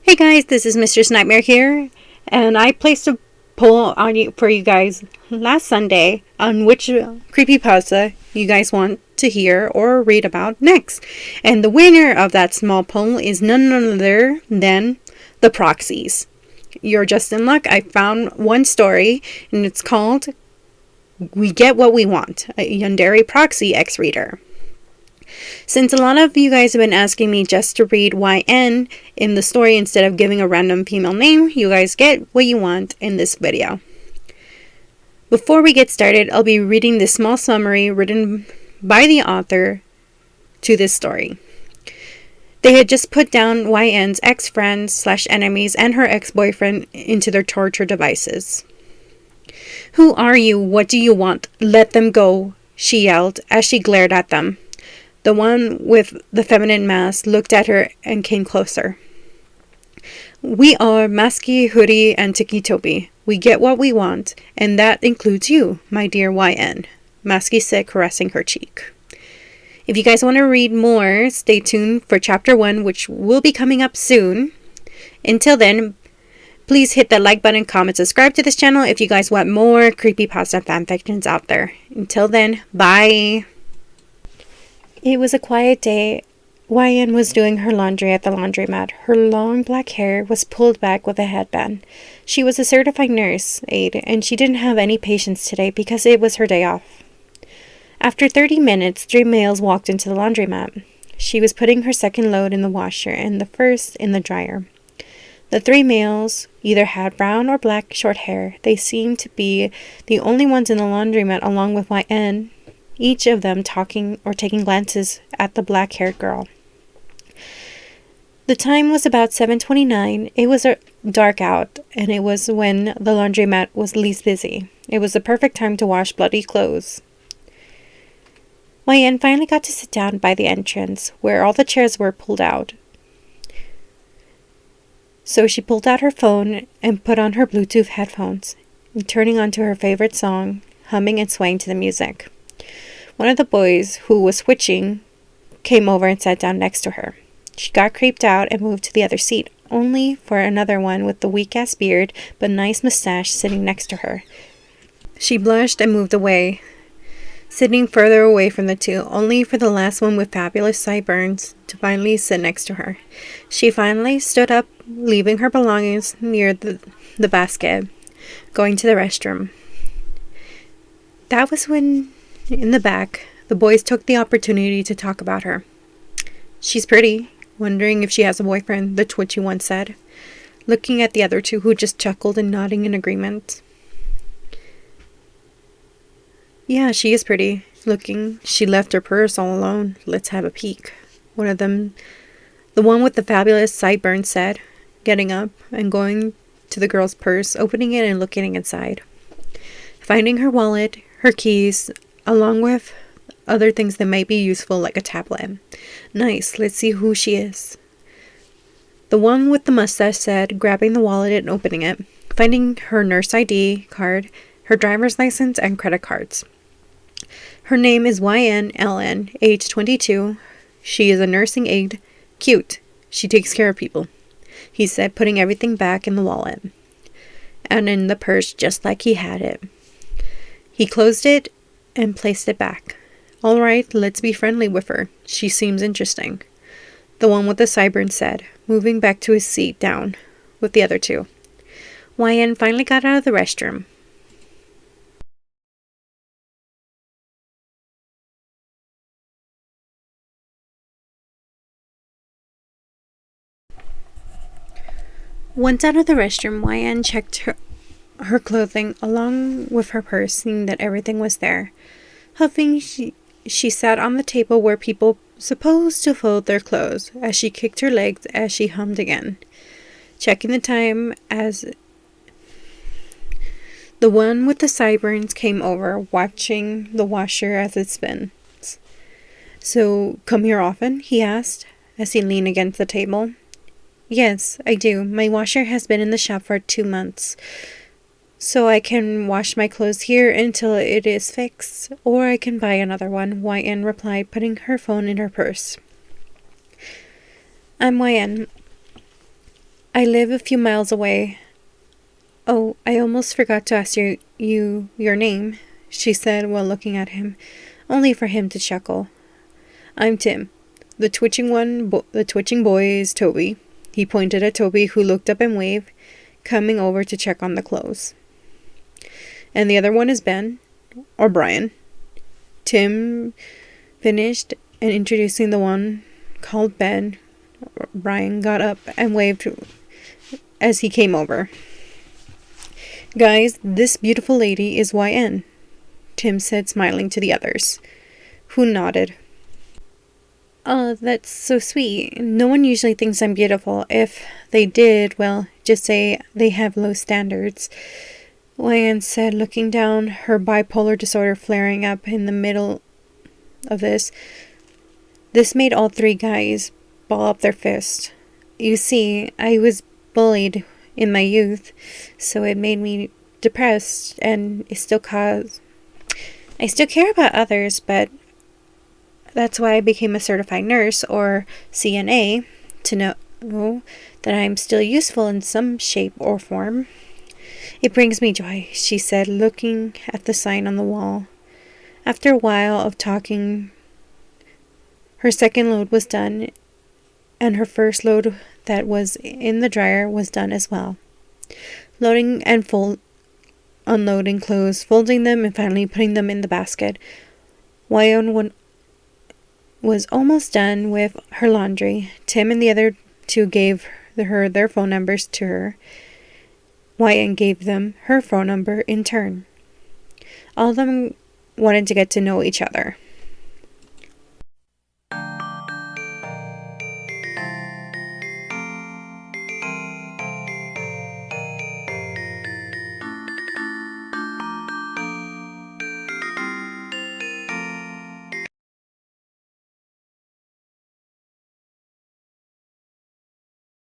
Hey guys, this is Mistress Nightmare here, and I placed a poll on you for you guys last Sunday on which creepypasta you guys want to hear or read about next. And the winner of that small poll is none other than The Proxies. You're just in luck. I found one story, and it's called We Get What We Want, a Yandere Proxy X-Reader. Since a lot of you guys have been asking me just to read YN in the story instead of giving a random female name, you guys get what you want in this video. Before we get started, I'll be reading this small summary written by the author to this story. They had just put down YN's ex-friends/enemies and her ex-boyfriend into their torture devices. "Who are you? What do you want? Let them go," she yelled as she glared at them. The one with the feminine mask looked at her and came closer. "We are Masky, Hoodie, and Tiki Topi. We get what we want, and that includes you, my dear YN," Masky said, caressing her cheek. If you guys want to read more, stay tuned for Chapter 1, which will be coming up soon. Until then, please hit that like button, comment, subscribe to this channel if you guys want more creepypasta fanfictions out there. Until then, bye! It was a quiet day. YN was doing her laundry at the laundromat. Her long black hair was pulled back with a headband. She was a certified nurse aide, and she didn't have any patients today because it was her day off. After 30 minutes, 3 males walked into the laundromat. She was putting her second load in the washer and the first in the dryer. The 3 males either had brown or black short hair. They seemed to be the only ones in the laundromat along with YN, each of them talking or taking glances at the black-haired girl. The time was about 7:29. It was dark out, and it was when the laundromat was least busy. It was the perfect time to wash bloody clothes. YN finally got to sit down by the entrance, where all the chairs were pulled out. So she pulled out her phone and put on her Bluetooth headphones, and turning onto her favorite song, humming and swaying to the music. One of the boys, who was switching, came over and sat down next to her. She got creeped out and moved to the other seat, only for another one with the weak-ass beard but nice mustache sitting next to her. She blushed and moved away, sitting further away from the two, only for the last one with fabulous sideburns to finally sit next to her. She finally stood up, leaving her belongings near the basket, going to the restroom. That was when, in the back, the boys took the opportunity to talk about her. "She's pretty, wondering if she has a boyfriend," the twitchy one said, looking at the other two who just chuckled and nodding in agreement. "Yeah, she is pretty looking. She left her purse all alone. Let's have a peek," one of them, the one with the fabulous sideburns, said, getting up and going to the girl's purse, opening it and looking inside. Finding her wallet, her keys, along with other things that might be useful, like a tablet. "Nice, let's see who she is," the one with the mustache said, grabbing the wallet and opening it, finding her nurse ID card, her driver's license, and credit cards. "Her name is YN LN, age 22. She is a nursing aide. Cute. She takes care of people," he said, putting everything back in the wallet and in the purse just like he had it. He closed it and placed it back. "All right, let's be friendly with her. She seems interesting," the one with the sideburns said, moving back to his seat down with the other two. YN finally got out of the restroom. Once out of the restroom, YN checked her clothing along with her purse, seeing that everything was there. Huffing, she sat on the table where people supposed to fold their clothes, as she kicked her legs as she hummed again, checking the time as the one with the sideburns came over, watching the washer as it spins. "So, come here often?" he asked, as he leaned against the table. "Yes, I do. My washer has been in the shop for 2 months. So I can wash my clothes here until it is fixed, or I can buy another one," YN replied, putting her phone in her purse. "I'm YN. I live a few miles away. Oh, I almost forgot to ask you your name, she said while looking at him, only for him to chuckle. I'm Tim. The twitching boy is Toby. He pointed at Toby, who looked up and waved, coming over to check on the clothes. And the other one is Ben, or Brian. Tim finished and introducing the one called Ben. Brian got up and waved as he came over. Guys, this beautiful lady is YN, Tim said, smiling to the others, who nodded. Oh, that's so sweet. No one usually thinks I'm beautiful. If they did, well, just say they have low standards, YN said, looking down, her bipolar disorder flaring up in the middle of this. This made all three guys ball up their fist. You see, I was bullied in my youth, so it made me depressed, and I still care about others, but that's why I became a certified nurse, or CNA, to know that I'm still useful in some shape or form. It brings me joy, she said, looking at the sign on the wall. After a while of talking, her second load was done, and her first load that was in the dryer was done as well. Loading and unloading clothes, folding them, and finally putting them in the basket. YN was almost done with her laundry. Tim and the other two gave her their phone numbers to her. YN gave them her phone number in turn. All of them wanted to get to know each other.